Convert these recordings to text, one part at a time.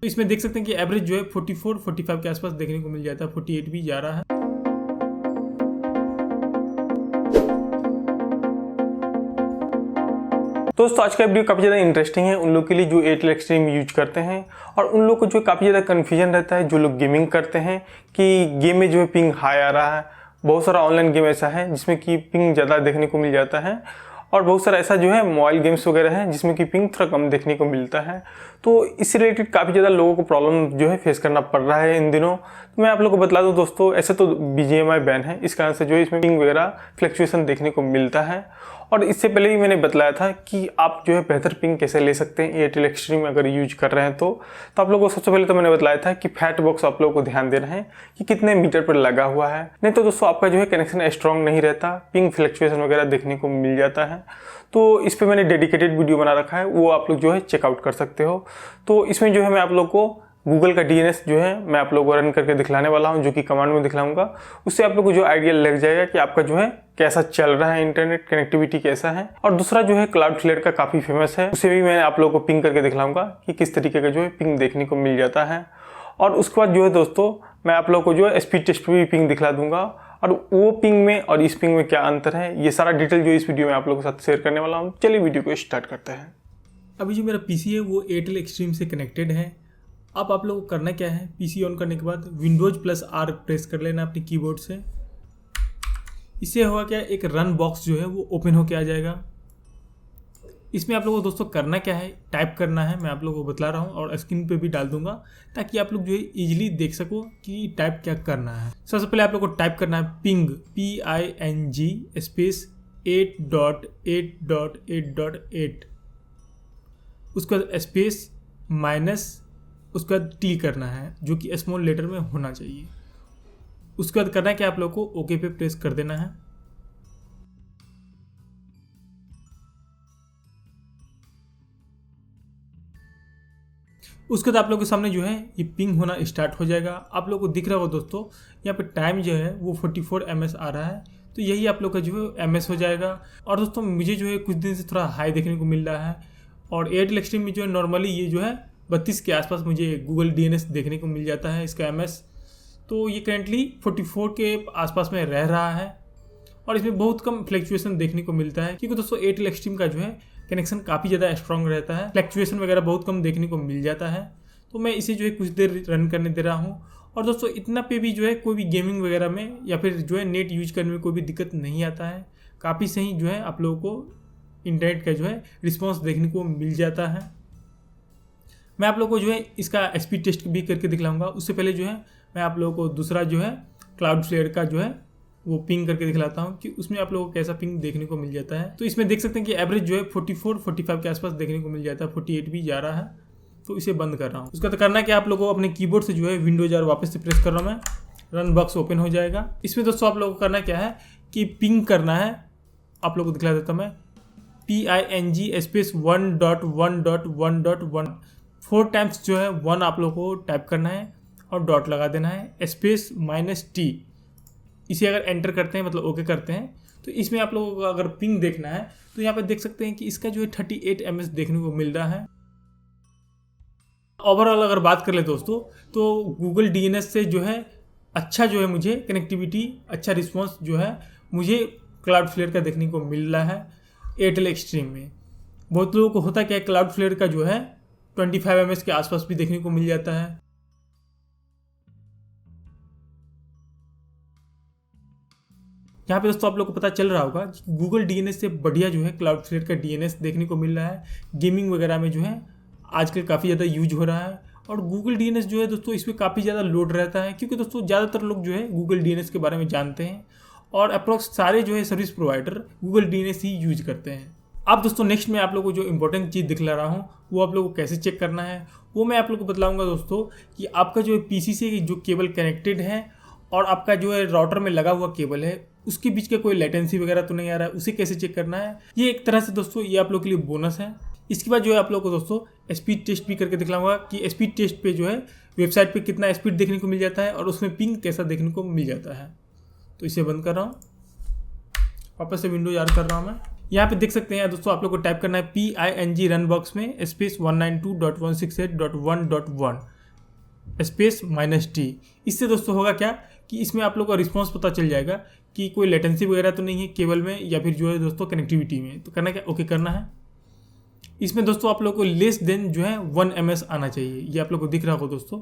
तो इसमें देख सकते हैं कि एवरेज जो है 44-45 के आसपास देखने को मिल जाता है, 48 भी जा रहा है। दोस्तों आज का वीडियो काफ़ी ज़्यादा इंटरेस्टिंग है उन लोग के लिए जो एयरटेल एक्सट्रीम यूज करते हैं, और उन लोग को जो काफ़ी ज़्यादा कन्फ्यूजन रहता है जो लोग गेमिंग करते हैं कि गेम में जो है पिंग हाई आ रहा है। बहुत सारा ऑनलाइन गेम ऐसा है जिसमें कि पिंग ज़्यादा देखने को मिल जाता है, और बहुत सारा ऐसा जो है मोबाइल गेम्स वगैरह है जिसमें कि पिंग थोड़ा कम देखने को मिलता है। तो इससे रिलेटेड काफ़ी ज़्यादा लोगों को प्रॉब्लम जो है फेस करना पड़ रहा है इन दिनों। तो मैं आप लोगों को बता दूं दोस्तों, ऐसे तो BGMI बैन है, इस कारण से जो है इसमें पिंग वगैरह फ्लक्चुएशन देखने को मिलता है। और इससे पहले भी मैंने बताया था कि आप जो है बेहतर पिंग कैसे ले सकते हैं एयरटेल एक्सट्रीम अगर यूज कर रहे हैं तो आप लोगों को सबसे पहले तो मैंने बताया था कि फैट बॉक्स आप लोगों को ध्यान देना है कि कितने मीटर पर लगा हुआ है, नहीं तो दोस्तों आपका जो है कनेक्शन स्ट्रॉन्ग नहीं रहता, पिंग फ्लक्चुएशन वगैरह देखने को मिल जाता है। तो इस पर मैंने डेडिकेटेड वीडियो बना रखा है, वो आप लोग जो है चेकआउट कर सकते हो। तो इसमें जो है मैं आप लोग को गूगल का DNS जो है मैं आप लोगों को रन करके दिखलाने वाला हूं, जो कि कमांड में दिखलाऊंगा। उससे आप लोग को जो आइडिया लग जाएगा कि आपका जो है कैसा चल रहा है, इंटरनेट कनेक्टिविटी कैसा है। और दूसरा जो है क्लाउडफ्लेयर का काफ़ी फेमस है, उसे भी मैं आप लोगों को पिंग करके दिखलाऊंगा कि किस तरीके का जो है पिंग देखने को मिल जाता है। और उसके बाद जो है दोस्तों मैं आप लोग को जो है स्पीड टेस्ट पर भी पिंग दिखला दूंगा, और वो पिंग में और इस पिंग में क्या अंतर है, ये सारा डिटेल जो इस वीडियो में आप लोगों के साथ शेयर करने वाला हूँ। चलिए वीडियो को स्टार्ट करते हैं। अभी जो मेरा पीसी है वो एयरटेल एक्सट्रीम से कनेक्टेड है। अब आप लोगों को करना क्या है, पीसी ऑन करने के बाद Windows+R प्रेस कर लेना अपने कीबोर्ड से। इससे होगा क्या, एक रन बॉक्स जो है वो ओपन होके आ जाएगा। इसमें आप लोगों को दोस्तों करना क्या है, टाइप करना है, मैं आप लोगों को बतला रहा हूँ और स्क्रीन पे भी डाल दूंगा ताकि आप लोग जो है इजीली देख सको कि टाइप क्या करना है। सबसे पहले आप लोग को टाइप करना है पिंग PING स्पेस 8.8.8.8, उसके बाद स्पेस माइनस, उसके बाद T करना है जो कि स्मॉल लेटर में होना चाहिए। उसके बाद करना है कि आप लोग को ओके पे प्रेस कर देना है। उसके बाद आप लोगों के सामने जो है ये पिंग होना स्टार्ट हो जाएगा। आप लोग को दिख रहा होगा दोस्तों, यहाँ पे टाइम जो है वो 44 ms आ रहा है, तो यही आप लोग का जो है MS हो जाएगा। और दोस्तों मुझे जो है कुछ दिन से थोड़ा हाई देखने को मिल रहा है, और एयरटेल एक्सट्रीम में जो है नॉर्मली ये जो है 32 के आसपास मुझे गूगल DNS देखने को मिल जाता है इसका MS। तो ये करेंटली 44 के आसपास में रह रहा है, और इसमें बहुत कम फ्लक्चुएशन देखने को मिलता है, क्योंकि दोस्तों एयरटेल एक्सट्रीम का जो है कनेक्शन काफ़ी ज़्यादा स्ट्रॉन्ग रहता है, फ्लक्चुएशन वगैरह बहुत कम देखने को मिल जाता है। तो मैं इसे जो है कुछ देर रन करने दे रहा हूँ। और दोस्तों इतना पे भी जो है कोई भी गेमिंग वगैरह में या फिर जो है नेट यूज करने में कोई भी दिक्कत नहीं आता है, काफ़ी सही जो है आप लोगों को इंटरनेट का जो है रिस्पॉन्स देखने को मिल जाता है। मैं आप लोगों को जो है इसका स्पीड टेस्ट भी करके दिखलाऊंगा। उससे पहले जो है मैं आप लोगों को दूसरा जो है क्लाउडफ्लेयर का जो है वो पिंग करके दिखलाता हूँ कि उसमें आप लोगों को कैसा पिंग देखने को मिल जाता है। तो इसमें देख सकते हैं कि एवरेज जो है 44-45 के आसपास देखने को मिल जाता है, 48 भी जा रहा है। तो इसे बंद कर रहा हूँ। उसका तो करना क्या, आप लोगों को अपने कीबोर्ड से जो है Windows वापस से प्रेस कर रहा हूँ मैं, रन बॉक्स ओपन हो जाएगा। इसमें दोस्तों आप लोगों को करना क्या है कि पिंग करना है, आप लोगों को दिखला देता हूँ मैं, PING स्पेस 1.1.1.1 4 टाइम्स जो है 1 आप लोगों को टाइप करना है और डॉट लगा देना है, स्पेस -T। इसे अगर एंटर करते हैं मतलब ओके करते हैं, तो इसमें आप लोगों को अगर पिंग देखना है तो यहाँ पे देख सकते हैं कि इसका जो है 38 ms देखने को मिल रहा है। ओवरऑल अगर बात कर ले दोस्तों, तो गूगल DNS से जो है अच्छा जो है मुझे कनेक्टिविटी, अच्छा रिस्पॉन्स जो है मुझे क्लाउडफ्लेयर का देखने को मिल रहा है एयरटेल एक्सट्रीम में। बहुत लोगों को होता क्या है, क्लाउडफ्लेयर का जो है 25 ms के आसपास भी देखने को मिल जाता है। यहाँ पे दोस्तों आप लोग को पता चल रहा होगा कि गूगल DNS से बढ़िया जो है क्लाउडफ्लेयर का DNS देखने को मिल रहा है। गेमिंग वगैरह में जो है आजकल काफ़ी ज़्यादा यूज हो रहा है, और गूगल DNS जो है दोस्तों इसमें काफ़ी ज़्यादा लोड रहता है, क्योंकि दोस्तों ज़्यादातर लोग जो है गूगल DNS के बारे में जानते हैं, और अप्रोक्स सारे जो है सर्विस प्रोवाइडर गूगल DNS ही यूज करते हैं। अब दोस्तों नेक्स्ट में आप लोगों को जो इंपॉर्टेंट चीज़ दिखला रहा हूँ वो आप लोगों को कैसे चेक करना है वो मैं आप लोगों को बतलाऊंगा दोस्तों, कि आपका जो है PC से जो केबल कनेक्टेड है और आपका जो है राउटर में लगा हुआ केबल है उसके बीच का कोई लेटेंसी वगैरह तो नहीं आ रहा है, उसे कैसे चेक करना है। ये एक तरह से दोस्तों ये आप लोग के लिए बोनस है। इसके बाद जो है आप लोग को दोस्तों स्पीड टेस्ट भी करके दिखलाऊंगा कि स्पीड टेस्ट पे जो है वेबसाइट पे कितना स्पीड देखने को मिल जाता है और उसमें पिंग कैसा देखने को मिल जाता है। तो इसे बंद कर रहा हूँ, वापस से Windows R कर रहा हूँ मैं। यहाँ पे देख सकते हैं दोस्तों, आप लोग को टाइप करना है PING रन बॉक्स में स्पेस 192.168.1.1 स्पेस -T। इससे दोस्तों होगा क्या कि इसमें आप लोग का रिस्पॉन्स पता चल जाएगा कि कोई लेटेंसी वगैरह तो नहीं है केबल में या फिर जो है दोस्तों कनेक्टिविटी में। तो करना क्या, ओके करना है। इसमें दोस्तों आप लोग को लेस देन जो है 1 ms आना चाहिए। ये आप लोग को दिख रहा होगा दोस्तों।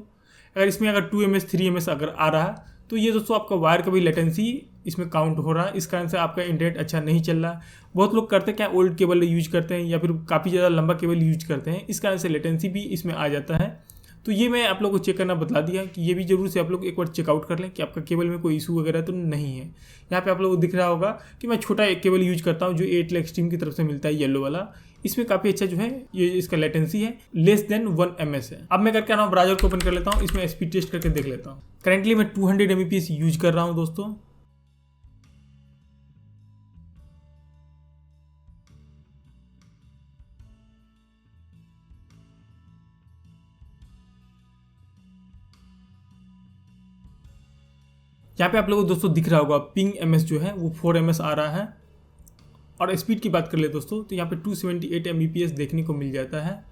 अगर इसमें अगर 2 ms 3 ms अगर आ रहा है तो ये दोस्तों आपका वायर का भी लेटेंसी इसमें काउंट हो रहा है। इस कारण से आपका इंटरनेट अच्छा नहीं चल रहा है। बहुत लोग करते क्या, ओल्ड केबल यूज करते हैं या फिर काफ़ी ज़्यादा लंबा केबल यूज करते हैं, इस कारण से लेटेंसी भी इसमें आ जाता है। तो ये मैं आप लोग को चेक करना बतला दिया कि ये भी जरूर से आप लोग एक बार चेकआउट कर लें कि आपका केबल में कोई इशू वगैरह तो नहीं है। यहाँ पे आप लोगों को दिख रहा होगा कि मैं छोटा एक केबल यूज करता हूँ जो एयरटेल एक्सट्रीम की तरफ से मिलता है, येलो वाला। इसमें काफ़ी अच्छा जो है ये इसका लेटेंसी है, लेस देन 1 ms है। अब मैं करके आना हूँ, ब्राउज़र को ओपन कर लेता हूँ, इसमें स्पीड टेस्ट करके देख लेता हूँ। करेंटली मैं 200 Mbps यूज कर रहा हूँ दोस्तों। यहाँ पे आप लोगों को दोस्तों दिख रहा होगा पिंग ms जो है वो 4 ms आ रहा है। और स्पीड की बात कर ले दोस्तों तो यहाँ पे 278 Mbps देखने को मिल जाता है।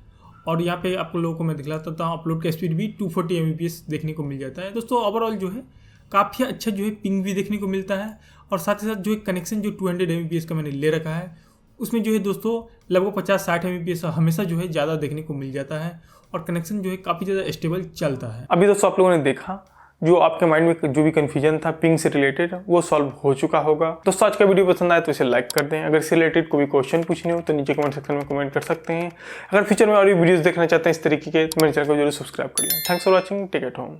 और यहाँ पे आप लोगों को मैं दिखलाता हूँ, अपलोड का स्पीड भी 240 Mbps देखने को मिल जाता है। दोस्तों ओवरऑल जो है काफ़ी अच्छा जो है पिंग भी देखने को मिलता है। और साथ ही साथ जो है कनेक्शन जो 200 Mbps का मैंने ले रखा है उसमें जो है दोस्तों लगभग 50-60 Mbps हमेशा जो है ज़्यादा देखने को मिल जाता है। और कनेक्शन जो है काफ़ी ज़्यादा स्टेबल चलता है। अभी दोस्तों आप लोगों ने देखा जो आपके माइंड में जो भी कंफ्यूजन था पिंग से रिलेटेड वो सॉल्व हो चुका होगा। दोस्तों आज का वीडियो पसंद आए तो इसे लाइक कर दें। अगर इससे रिलेटेड कोई भी क्वेश्चन पूछने हो तो नीचे कमेंट सेक्शन में कमेंट कर सकते हैं। अगर फ्यूचर में और भी वीडियोस देखना चाहते हैं इस तरीके के तो मेरे चैनल को जरूर सब्सक्राइब करिए। Thanks for watching, take it home.